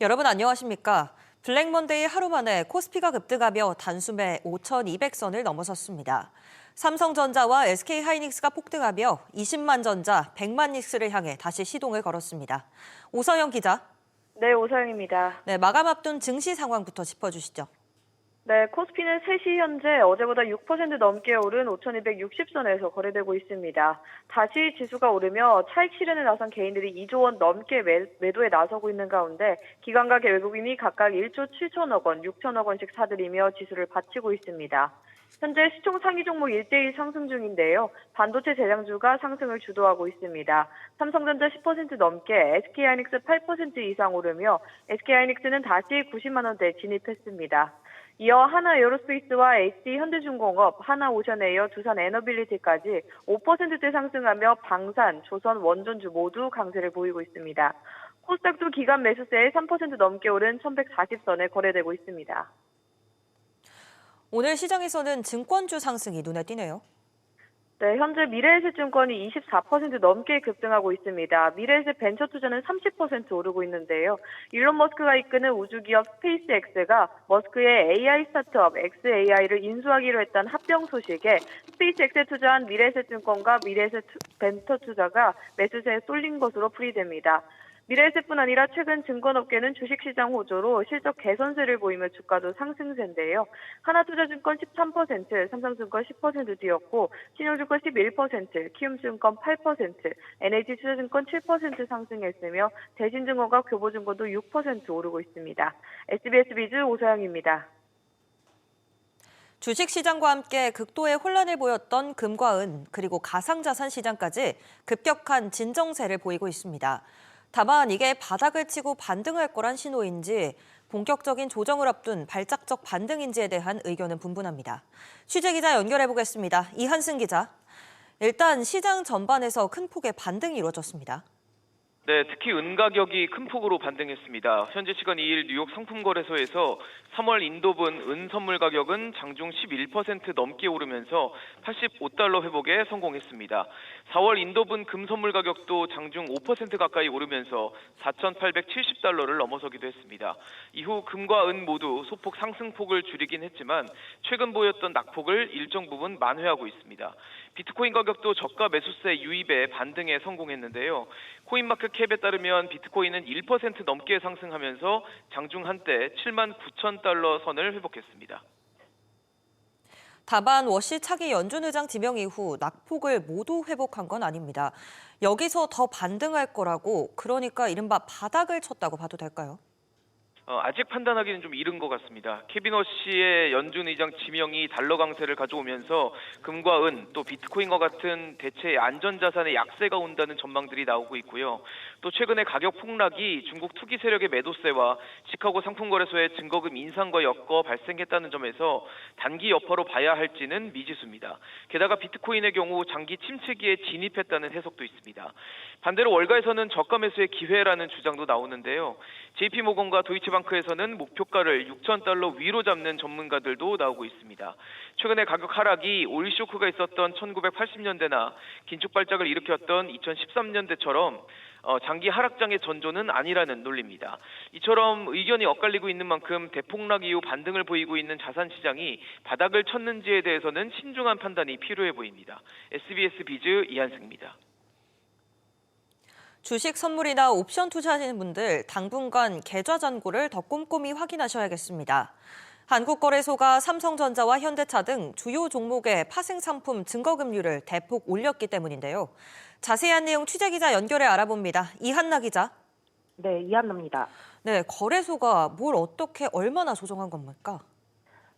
여러분 안녕하십니까? 블랙먼데이 하루 만에 코스피가 급등하며 단숨에 5,200선을 넘어섰습니다. 삼성전자와 SK하이닉스가 폭등하며 20만 전자, 100만 닉스를 향해 다시 시동을 걸었습니다. 오서영 기자. 네, 오서영입니다. 네, 마감 앞둔 증시 상황부터 짚어주시죠. 네, 코스피는 3시 현재 어제보다 6% 넘게 오른 5,260선에서 거래되고 있습니다. 다시 지수가 오르며 차익 실현에 나선 개인들이 2조 원 넘게 매도에 나서고 있는 가운데 기관과 외국인이 각각 1조 7천억 원, 6천억 원씩 사들이며 지수를 받치고 있습니다. 현재 시총 상위 종목 1대1 상승 중인데요. 반도체 제장주가 상승을 주도하고 있습니다. 삼성전자 10% 넘게, SK하이닉스 8% 이상 오르며 SK하이닉스는 다시 90만 원대에 진입했습니다. 이어 하나에어로스페이스와 HD현대중공업, 하나오션에이어, 두산에너빌리티까지 5%대 상승하며 방산, 조선, 원전주 모두 강세를 보이고 있습니다. 코스닥도 기간 매수세에 3% 넘게 오른 1,140선에 거래되고 있습니다. 오늘 시장에서는 증권주 상승이 눈에 띄네요. 네, 현재 미래에셋증권이 24% 넘게 급등하고 있습니다. 미래에셋 벤처투자는 30% 오르고 있는데요. 일론 머스크가 이끄는 우주기업 스페이스X가 머스크의 AI 스타트업 xAI를 인수하기로 했던 합병 소식에 스페이스X에 투자한 미래에셋증권과 미래에셋 벤처투자가 매수세에 쏠린 것으로 풀이됩니다. 미래에셋뿐 아니라 최근 증권업계는 주식시장 호조로 실적 개선세를 보이며 주가도 상승세인데요. 하나투자증권 13%, 삼성증권 10% 뛰었고 신용증권 11%, 키움증권 8%, NH투자증권 7% 상승했으며 대신증권과 교보증권도 6% 오르고 있습니다. SBS 비즈 오서영입니다. 주식시장과 함께 극도의 혼란을 보였던 금과 은, 그리고 가상자산 시장까지 급격한 진정세를 보이고 있습니다. 다만 이게 바닥을 치고 반등할 거란 신호인지 본격적인 조정을 앞둔 발작적 반등인지에 대한 의견은 분분합니다. 취재기자 연결해보겠습니다. 이한승 기자. 일단 시장 전반에서 큰 폭의 반등이 이루어졌습니다. 네, 특히 은 가격이 큰 폭으로 반등했습니다. 현지 시간 2일 뉴욕 상품거래소에서 3월 인도분 은 선물 가격은 장중 11% 넘게 오르면서 85달러 회복에 성공했습니다. 4월 인도분 금 선물 가격도 장중 5% 가까이 오르면서 4,870달러를 넘어서기도 했습니다. 이후 금과 은 모두 소폭 상승폭을 줄이긴 했지만 최근 보였던 낙폭을 일정 부분 만회하고 있습니다. 비트코인 가격도 저가 매수세 유입에 반등에 성공했는데요. 코인마켓캡에 따르면 비트코인은 1% 넘게 상승하면서 장중 한때 7만 9천 달러 선을 회복했습니다. 다만 워시 차기 연준 의장 지명 이후 낙폭을 모두 회복한 건 아닙니다. 여기서 더 반등할 거라고, 그러니까 이른바 바닥을 쳤다고 봐도 될까요? 아직 판단하기는 좀 이른 것 같습니다. 케빈 워시의 연준 의장 지명이 달러 강세를 가져오면서 금과 은, 또 비트코인과 같은 대체 안전자산의 약세가 온다는 전망들이 나오고 있고요. 또 최근에 가격 폭락이 중국 투기 세력의 매도세와 시카고 상품거래소의 증거금 인상과 엮어 발생했다는 점에서 단기 여파로 봐야 할지는 미지수입니다. 게다가 비트코인의 경우 장기 침체기에 진입했다는 해석도 있습니다. 반대로 월가에서는 저가 매수의 기회라는 주장도 나오는데요. JP모건과 도이치방크에서는 목표가를 6,000달러 위로 잡는 전문가들도 나오고 있습니다. 최근에 가격 하락이 오일 쇼크가 있었던 1980년대나 긴축 발작을 일으켰던 2013년대처럼 장기 하락장의 전조는 아니라는 논리입니다. 이처럼 의견이 엇갈리고 있는 만큼 대폭락 이후 반등을 보이고 있는 자산 시장이 바닥을 쳤는지에 대해서는 신중한 판단이 필요해 보입니다. SBS 비즈 이한승입니다. 주식 선물이나 옵션 투자하시는 분들 당분간 계좌 잔고를 더 꼼꼼히 확인하셔야겠습니다. 한국거래소가 삼성전자와 현대차 등 주요 종목의 파생 상품 증거금리를 대폭 올렸기 때문인데요. 자세한 내용 취재기자 연결해 알아봅니다. 이한나 기자. 네, 이한나입니다. 네, 거래소가 뭘 어떻게 얼마나 조정한 겁니까?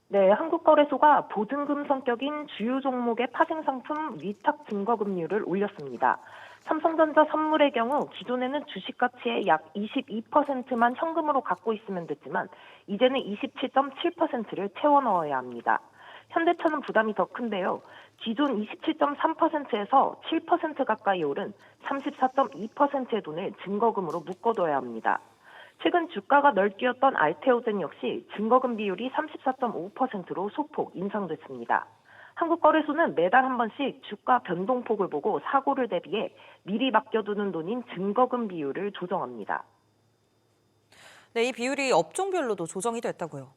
네, 한국거래소가 보증금 성격인 주요 종목의 파생 상품 위탁 증거금리를 올렸습니다. 삼성전자 선물의 경우 기존에는 주식 가치의 약 22%만 현금으로 갖고 있으면 됐지만 이제는 27.7%를 채워 넣어야 합니다. 현대차는 부담이 더 큰데요. 기존 27.3%에서 7% 가까이 오른 34.2%의 돈을 증거금으로 묶어둬야 합니다. 최근 주가가 널뛰었던 알테오젠 역시 증거금 비율이 34.5%로 소폭 인상됐습니다. 한국거래소는 매달 한 번씩 주가 변동폭을 보고 사고를 대비해 미리 맡겨두는 돈인 증거금 비율을 조정합니다. 네, 이 비율이 업종별로도 조정이 됐다고요.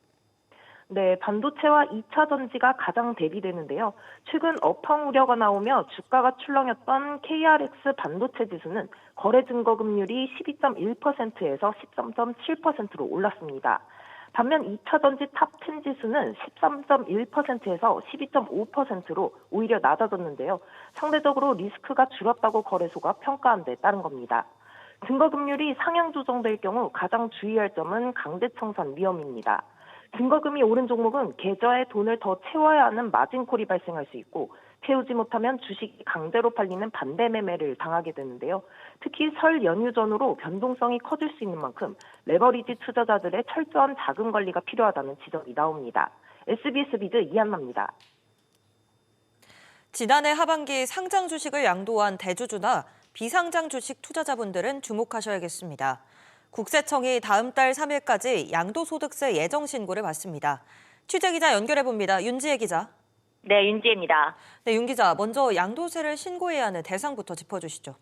네, 반도체와 2차 전지가 가장 대비되는데요. 최근 업황 우려가 나오며 주가가 출렁였던 KRX 반도체 지수는 거래 증거금률이 12.1%에서 13.7%로 올랐습니다. 반면 2차 전지 탑10 지수는 13.1%에서 12.5%로 오히려 낮아졌는데요. 상대적으로 리스크가 줄었다고 거래소가 평가한 데 따른 겁니다. 증거금률이 상향 조정될 경우 가장 주의할 점은 강제청산 위험입니다. 증거금이 오른 종목은 계좌에 돈을 더 채워야 하는 마진콜이 발생할 수 있고 채우지 못하면 주식이 강제로 팔리는 반대 매매를 당하게 되는데요. 특히 설 연휴 전후로 변동성이 커질 수 있는 만큼 레버리지 투자자들의 철저한 자금 관리가 필요하다는 지적이 나옵니다. SBS 비즈 이한나입니다. 지난해 하반기 상장 주식을 양도한 대주주나 비상장 주식 투자자분들은 주목하셔야겠습니다. 국세청이 다음 달 3일까지 양도소득세 예정 신고를 받습니다. 취재기자 연결해봅니다. 윤지혜 기자. 네, 윤지혜입니다. 네, 윤 기자, 먼저 양도세를 신고해야 하는 대상부터 짚어주시죠.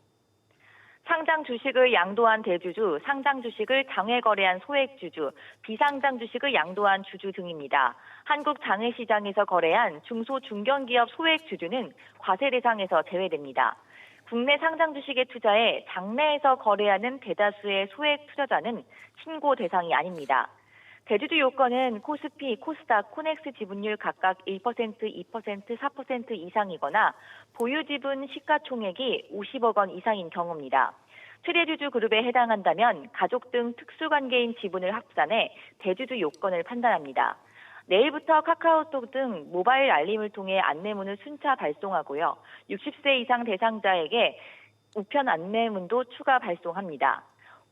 상장 주식을 양도한 대주주, 상장 주식을 장외 거래한 소액주주, 비상장 주식을 양도한 주주 등입니다. 한국 장외시장에서 거래한 중소 중견기업 소액주주는 과세 대상에서 제외됩니다. 국내 상장 주식에 투자해 장내에서 거래하는 대다수의 소액 투자자는 신고 대상이 아닙니다. 대주주 요건은 코스피, 코스닥, 코넥스 지분율 각각 1%, 2%, 4% 이상이거나 보유 지분 시가총액이 50억 원 이상인 경우입니다. 최대주주 그룹에 해당한다면 가족 등 특수관계인 지분을 합산해 대주주 요건을 판단합니다. 내일부터 카카오톡 등 모바일 알림을 통해 안내문을 순차 발송하고요. 60세 이상 대상자에게 우편 안내문도 추가 발송합니다.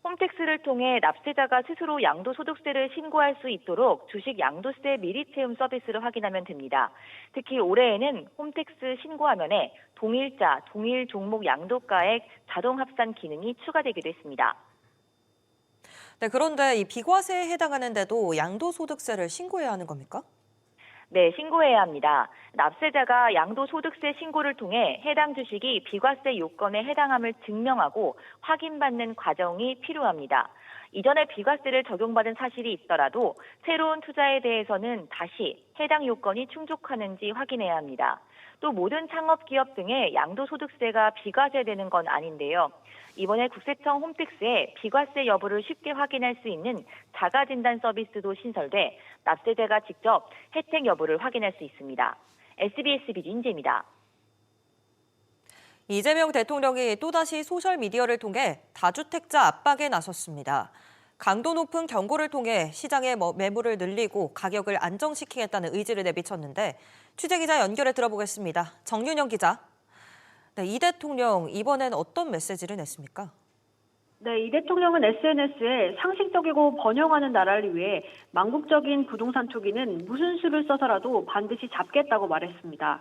홈택스를 통해 납세자가 스스로 양도소득세를 신고할 수 있도록 주식 양도세 미리 채움 서비스를 확인하면 됩니다. 특히 올해에는 홈택스 신고 화면에 동일자, 동일 종목 양도가액 자동 합산 기능이 추가되기도 했습니다. 네, 그런데 이 비과세에 해당하는데도 양도소득세를 신고해야 하는 겁니까? 네, 신고해야 합니다. 납세자가 양도소득세 신고를 통해 해당 주식이 비과세 요건에 해당함을 증명하고 확인받는 과정이 필요합니다. 이전에 비과세를 적용받은 사실이 있더라도 새로운 투자에 대해서는 다시 해당 요건이 충족하는지 확인해야 합니다. 또 모든 창업기업 등의 양도소득세가 비과세되는 건 아닌데요. 이번에 국세청 홈택스에 비과세 여부를 쉽게 확인할 수 있는 자가진단 서비스도 신설돼 납세자가 직접 혜택 여부를 확인할 수 있습니다. SBS 비즈 윤지혜입니다. 이재명 대통령이 또다시 소셜미디어를 통해 다주택자 압박에 나섰습니다. 강도 높은 경고를 통해 시장의 매물을 늘리고 가격을 안정시키겠다는 의지를 내비쳤는데 취재기자 연결해 들어보겠습니다. 정윤영 기자. 네, 이 대통령 이번엔 어떤 메시지를 냈습니까? 네, 이 대통령은 SNS에 상식적이고 번영하는 나라를 위해 망국적인 부동산 투기는 무슨 수를 써서라도 반드시 잡겠다고 말했습니다.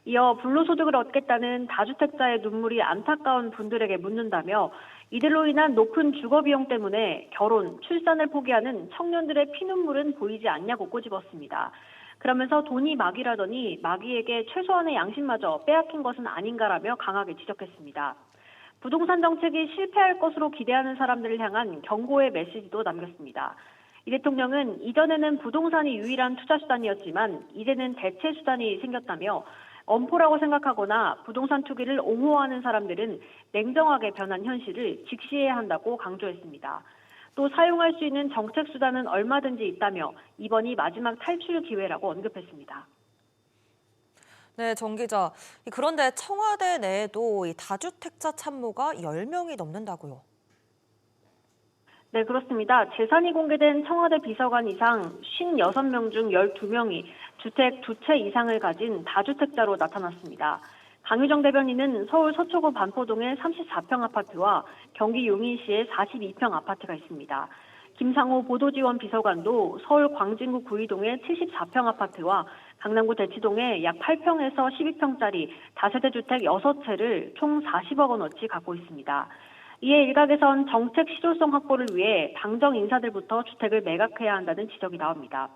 이어 불로소득을 얻겠다는 다주택자의 눈물이 안타까운 분들에게 묻는다며 이들로 인한 높은 주거비용 때문에 결혼, 출산을 포기하는 청년들의 피눈물은 보이지 않냐고 꼬집었습니다. 그러면서 돈이 마귀라더니 마귀에게 최소한의 양심마저 빼앗긴 것은 아닌가라며 강하게 지적했습니다. 부동산 정책이 실패할 것으로 기대하는 사람들을 향한 경고의 메시지도 남겼습니다. 이 대통령은 이전에는 부동산이 유일한 투자 수단이었지만 이제는 대체 수단이 생겼다며 엄포라고 생각하거나 부동산 투기를 옹호하는 사람들은 냉정하게 변한 현실을 직시해야 한다고 강조했습니다. 또 사용할 수 있는 정책 수단은 얼마든지 있다며 이번이 마지막 탈출 기회라고 언급했습니다. 네, 정 기자. 그런데 청와대 내에도 이 다주택자 참모가 10명이 넘는다고요. 네, 그렇습니다. 재산이 공개된 청와대 비서관 이상 56명 중 12명이 주택 2채 이상을 가진 다주택자로 나타났습니다. 강유정 대변인은 서울 서초구 반포동에 34평 아파트와 경기 용인시에 42평 아파트가 있습니다. 김상호 보도지원 비서관도 서울 광진구 구이동에 74평 아파트와 강남구 대치동에 약 8평에서 12평짜리 다세대 주택 6채를 총 40억 원어치 갖고 있습니다. 이에 일각에선 정책 실효성 확보를 위해 당정 인사들부터 주택을 매각해야 한다는 지적이 나옵니다.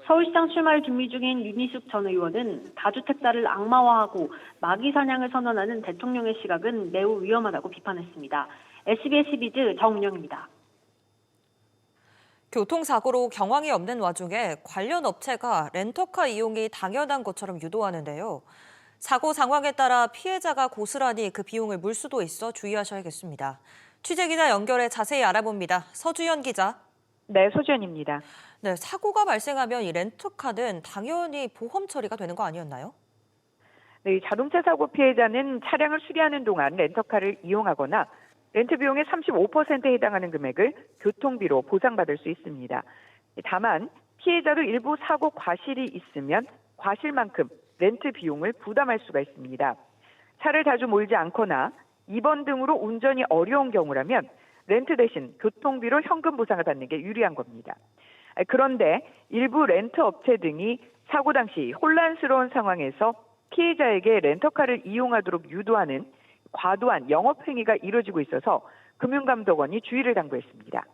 서울시장 출마를 준비 중인 윤희숙 전 의원은 다주택자를 악마화하고 마귀 사냥을 선언하는 대통령의 시각은 매우 위험하다고 비판했습니다. SBS 비즈 정은영입니다. 교통사고로 경황이 없는 와중에 관련 업체가 렌터카 이용이 당연한 것처럼 유도하는데요. 사고 상황에 따라 피해자가 고스란히 그 비용을 물 수도 있어 주의하셔야겠습니다. 취재기자 연결해 자세히 알아봅니다. 서주연 기자. 네, 소주연입니다. 네, 사고가 발생하면 이 렌터카는 당연히 보험 처리가 되는 거 아니었나요? 네, 이 자동차 사고 피해자는 차량을 수리하는 동안 렌터카를 이용하거나 렌트 비용의 35%에 해당하는 금액을 교통비로 보상받을 수 있습니다. 다만 피해자도 일부 사고 과실이 있으면 과실만큼 렌트 비용을 부담할 수가 있습니다. 차를 자주 몰지 않거나 입원 등으로 운전이 어려운 경우라면 렌트 대신 교통비로 현금 보상을 받는 게 유리한 겁니다. 그런데 일부 렌트 업체 등이 사고 당시 혼란스러운 상황에서 피해자에게 렌터카를 이용하도록 유도하는 과도한 영업행위가 이루어지고 있어서 금융감독원이 주의를 당부했습니다.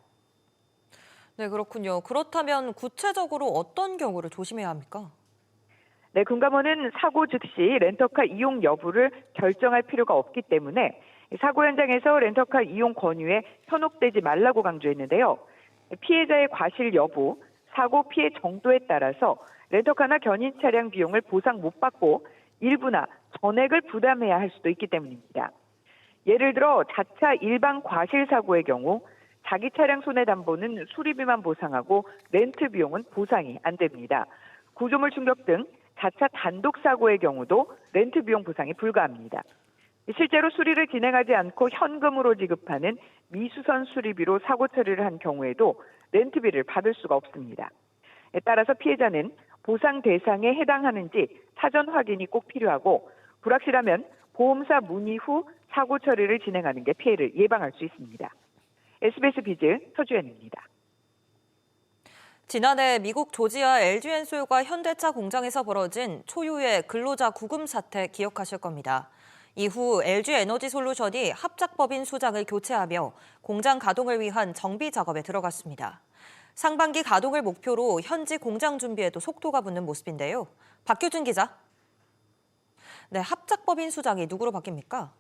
네, 그렇군요. 그렇다면 구체적으로 어떤 경우를 조심해야 합니까? 네, 금감원은 사고 즉시 렌터카 이용 여부를 결정할 필요가 없기 때문에 사고 현장에서 렌터카 이용 권유에 현혹되지 말라고 강조했는데요. 피해자의 과실 여부, 사고 피해 정도에 따라서 렌터카나 견인 차량 비용을 보상 못 받고 일부나 전액을 부담해야 할 수도 있기 때문입니다. 예를 들어 자차 일반 과실 사고의 경우 자기 차량 손해담보는 수리비만 보상하고 렌트 비용은 보상이 안 됩니다. 구조물 충격 등 자차 단독 사고의 경우도 렌트 비용 보상이 불가합니다. 실제로 수리를 진행하지 않고 현금으로 지급하는 미수선 수리비로 사고 처리를 한 경우에도 렌트비를 받을 수가 없습니다. 따라서 피해자는 보상 대상에 해당하는지 사전 확인이 꼭 필요하고 불확실하면 보험사 문의 후 사고 처리를 진행하는 게 피해를 예방할 수 있습니다. SBS 비즈 서주연입니다. 지난해 미국 조지아 LG 엔솔과 현대차 공장에서 벌어진 초유의 근로자 구금 사태 기억하실 겁니다. 이후 LG 에너지 솔루션이 합작법인 수장을 교체하며 공장 가동을 위한 정비 작업에 들어갔습니다. 상반기 가동을 목표로 현지 공장 준비에도 속도가 붙는 모습인데요. 박규준 기자. 네, 합작법인 수장이 누구로 바뀝니까?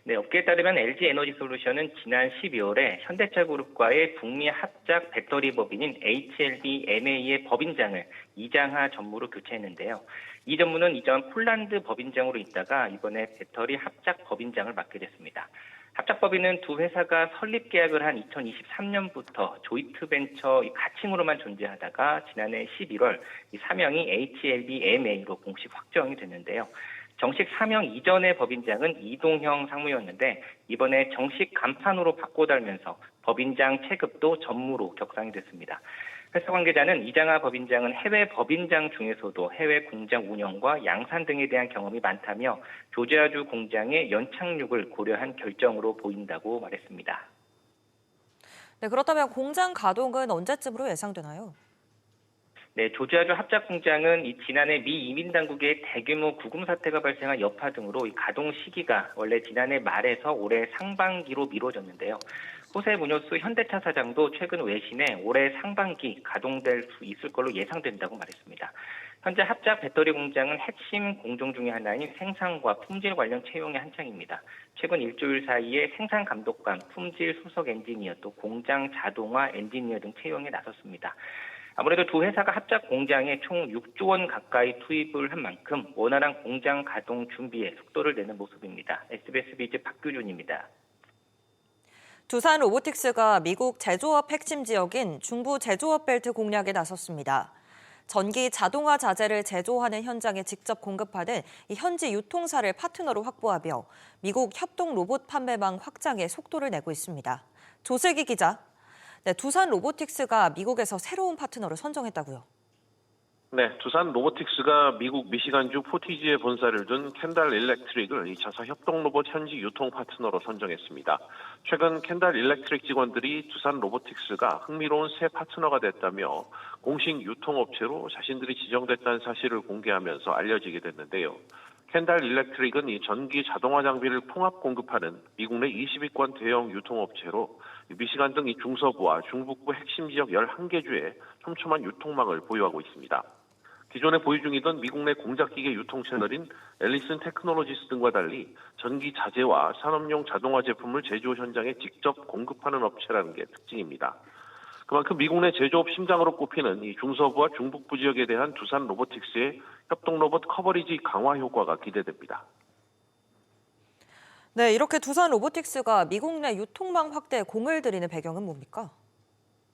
네, 업계에 따르면 LG 에너지 솔루션은 지난 12월에 현대차 그룹과의 북미 합작 배터리 법인인 HLB MA의 법인장을 이장하 전무로 교체했는데요. 이 전무는 이전 폴란드 법인장으로 있다가 이번에 배터리 합작 법인장을 맡게 됐습니다. 합작법인은 두 회사가 설립 계약을 한 2023년부터 조이트벤처 가칭으로만 존재하다가 지난해 11월 이 사명이 HLB MA로 공식 확정이 됐는데요. 정식 사명 이전의 법인장은 이동형 상무였는데 이번에 정식 간판으로 바꿔달면서 법인장 체급도 전무로 격상이 됐습니다. 회사 관계자는 이장하 법인장은 해외 법인장 중에서도 해외 공장 운영과 양산 등에 대한 경험이 많다며 조지아주 공장의 연착륙을 고려한 결정으로 보인다고 말했습니다. 네, 그렇다면 공장 가동은 언제쯤으로 예상되나요? 네, 조지아주 합작 공장은 지난해 미 이민 당국의 대규모 구금 사태가 발생한 여파 등으로 이 가동 시기가 원래 지난해 말에서 올해 상반기로 미뤄졌는데요. 호세 무뇨스 현대차 사장도 최근 외신에 올해 상반기 가동될 수 있을 걸로 예상된다고 말했습니다. 현재 합작 배터리 공장은 핵심 공정 중의 하나인 생산과 품질 관련 채용이 한창입니다. 최근 일주일 사이에 생산 감독관, 품질 수석 엔지니어, 또 공장 자동화 엔지니어 등 채용에 나섰습니다. 아무래도 두 회사가 합작 공장에 총 6조 원 가까이 투입을 한 만큼 원활한 공장 가동 준비에 속도를 내는 모습입니다. SBS 비즈 박규준입니다. 두산 로보틱스가 미국 제조업 핵심 지역인 중부 제조업 벨트 공략에 나섰습니다. 전기 자동화 자재를 제조하는 현장에 직접 공급하는 이 현지 유통사를 파트너로 확보하며 미국 협동 로봇 판매망 확장에 속도를 내고 있습니다. 조슬기 기자. 네, 두산 로보틱스가 미국에서 새로운 파트너를 선정했다고요. 네, 두산 로보틱스가 미국 미시간주 포티지에 본사를 둔 캔달 일렉트릭을 2차사 협동 로봇 현지 유통 파트너로 선정했습니다. 최근 캔달 일렉트릭 직원들이 두산 로보틱스가 흥미로운 새 파트너가 됐다며 공식 유통업체로 자신들이 지정됐다는 사실을 공개하면서 알려지게 됐는데요. 캔달 일렉트릭은 이 전기 자동화 장비를 통합 공급하는 미국 내 20위권 대형 유통업체로 미시간 등 이 중서부와 중북부 핵심 지역 11개 주에 촘촘한 유통망을 보유하고 있습니다. 기존에 보유 중이던 미국 내 공작기계 유통 채널인 앨리슨 테크놀로지스 등과 달리 전기 자재와 산업용 자동화 제품을 제조 현장에 직접 공급하는 업체라는 게 특징입니다. 그만큼 미국 내 제조업 심장으로 꼽히는 이 중서부와 중북부 지역에 대한 두산 로보틱스의 협동 로봇 커버리지 강화 효과가 기대됩니다. 네, 이렇게 두산 로보틱스가 미국 내 유통망 확대에 공을 들이는 배경은 뭡니까?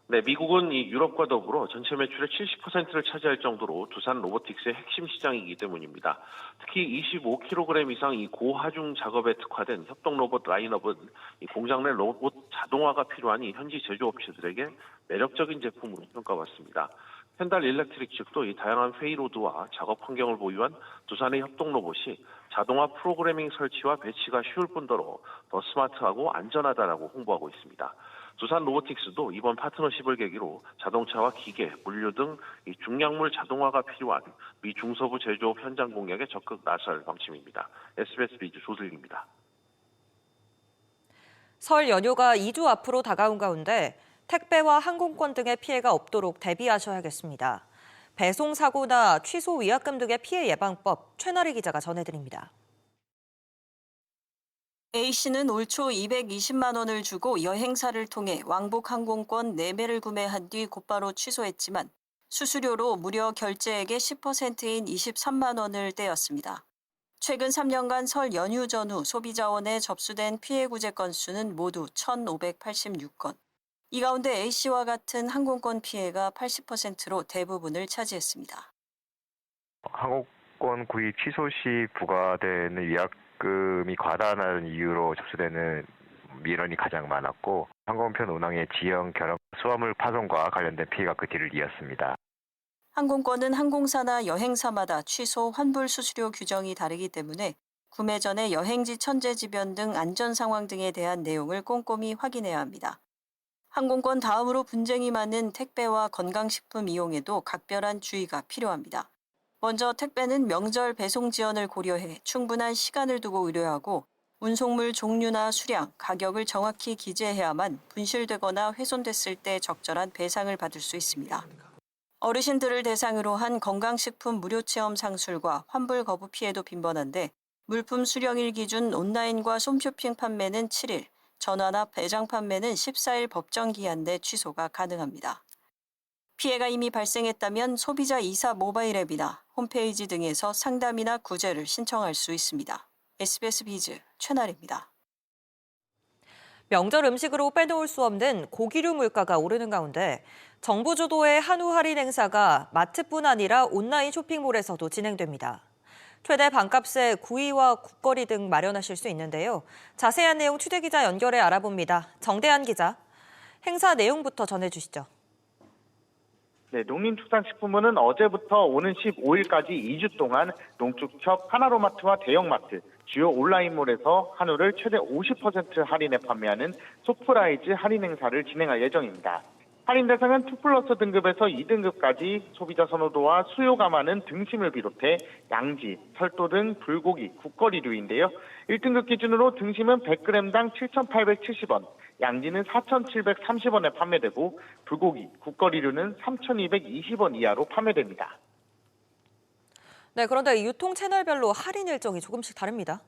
네, 미국은 이 유럽과 더불어 전체 매출의 70%를 차지할 정도로 두산 로보틱스의 핵심 시장이기 때문입니다. 특히 25kg 이상 이 고하중 작업에 특화된 협동 로봇 라인업은 이 공장 내 로봇 자동화가 필요한 이 현지 제조업체들에게 매력적인 제품으로 평가받습니다. 켄달 일렉트릭 측도 이 다양한 페이로드와 작업 환경을 보유한 두산의 협동 로봇이 자동화 프로그래밍 설치와 배치가 쉬울 뿐더러 더 스마트하고 안전하다라고 홍보하고 있습니다. 두산 로보틱스도 이번 파트너십을 계기로 자동차와 기계, 물류 등 이 중량물 자동화가 필요한 미 중서부 제조업 현장 공략에 적극 나설 방침입니다. SBS 비즈 조슬기입니다. 설 연휴가 2주 앞으로 다가온 가운데 택배와 항공권 등의 피해가 없도록 대비하셔야겠습니다. 배송 사고나 취소 위약금 등의 피해 예방법 최나리 기자가 전해드립니다. A씨는 올 초 220만 원을 주고 여행사를 통해 왕복 항공권 4매를 구매한 뒤 곧바로 취소했지만 수수료로 무려 결제액의 10%인 23만 원을 떼었습니다. 최근 3년간 설 연휴 전후 소비자원에 접수된 피해 구제 건수는 모두 1,586건. 이 가운데 A씨와 같은 항공권 피해가 80%로 대부분을 차지했습니다. 항공권 구입 취소 시 부과되는 위약금이 과다하다는 이유로 접수되는 민원이 가장 많았고 항공편 운항의 지연, 결항, 수화물 파손과 관련된 피해가 그 뒤를 이었습니다. 항공권은 항공사나 여행사마다 취소, 환불 수수료 규정이 다르기 때문에 구매 전에 여행지 천재지변 등 안전 상황 등에 대한 내용을 꼼꼼히 확인해야 합니다. 항공권 다음으로 분쟁이 많은 택배와 건강식품 이용에도 각별한 주의가 필요합니다. 먼저 택배는 명절 배송 지연을 고려해 충분한 시간을 두고 의뢰하고 운송물 종류나 수량, 가격을 정확히 기재해야만 분실되거나 훼손됐을 때 적절한 배상을 받을 수 있습니다. 어르신들을 대상으로 한 건강식품 무료체험 상술과 환불 거부 피해도 빈번한데 물품 수령일 기준 온라인과 홈쇼핑 판매는 7일, 전화나 배장 판매는 14일 법정 기한 내 취소가 가능합니다. 피해가 이미 발생했다면 소비자 이사 모바일 앱이나 홈페이지 등에서 상담이나 구제를 신청할 수 있습니다. SBS 비즈 최나리입니다. 명절 음식으로 빼놓을 수 없는 고기류 물가가 오르는 가운데 정부 주도의 한우 할인 행사가 마트뿐 아니라 온라인 쇼핑몰에서도 진행됩니다. 최대 반값에 구이와 국거리 등 마련하실 수 있는데요. 자세한 내용 취재 기자 연결해 알아봅니다. 정대한 기자, 행사 내용부터 전해주시죠. 네, 농림축산식품부는 어제부터 오는 15일까지 2주 동안 농축협 하나로마트와 대형마트, 주요 온라인몰에서 한우를 최대 50% 할인에 판매하는 소프라이즈 할인 행사를 진행할 예정입니다. 할인 대상은 2플러스 등급에서 2등급까지 소비자 선호도와 수요가 많은 등심을 비롯해 양지, 철도 등 불고기, 국거리류인데요. 1등급 기준으로 등심은 100g당 7,870원, 양지는 4,730원에 판매되고 불고기, 국거리류는 3,220원 이하로 판매됩니다. 네, 그런데 유통 채널별로 할인 일정이 조금씩 다릅니다.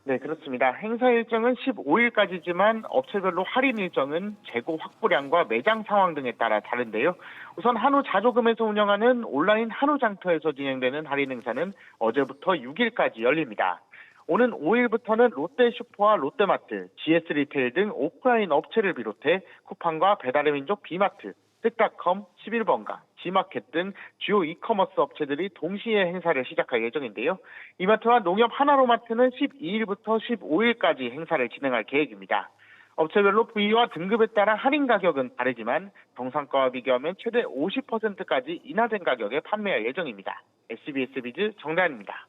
네, 그렇습니다. 행사 일정은 15일까지지만 업체별로 할인 일정은 재고 확보량과 매장 상황 등에 따라 다른데요. 우선 한우 자조금에서 운영하는 온라인 한우장터에서 진행되는 할인 행사는 어제부터 6일까지 열립니다. 오는 5일부터는 롯데슈퍼와 롯데마트, GS 리테일 등 오프라인 업체를 비롯해 쿠팡과 배달의 민족 비마트, 쓱닷컴, 11번가, G마켓 등 주요 이커머스 업체들이 동시에 행사를 시작할 예정인데요. 이마트와 농협 하나로마트는 12일부터 15일까지 행사를 진행할 계획입니다. 업체별로 부위와 등급에 따라 할인 가격은 다르지만 정상가와 비교하면 최대 50%까지 인하된 가격에 판매할 예정입니다. SBS 비즈 정다현입니다.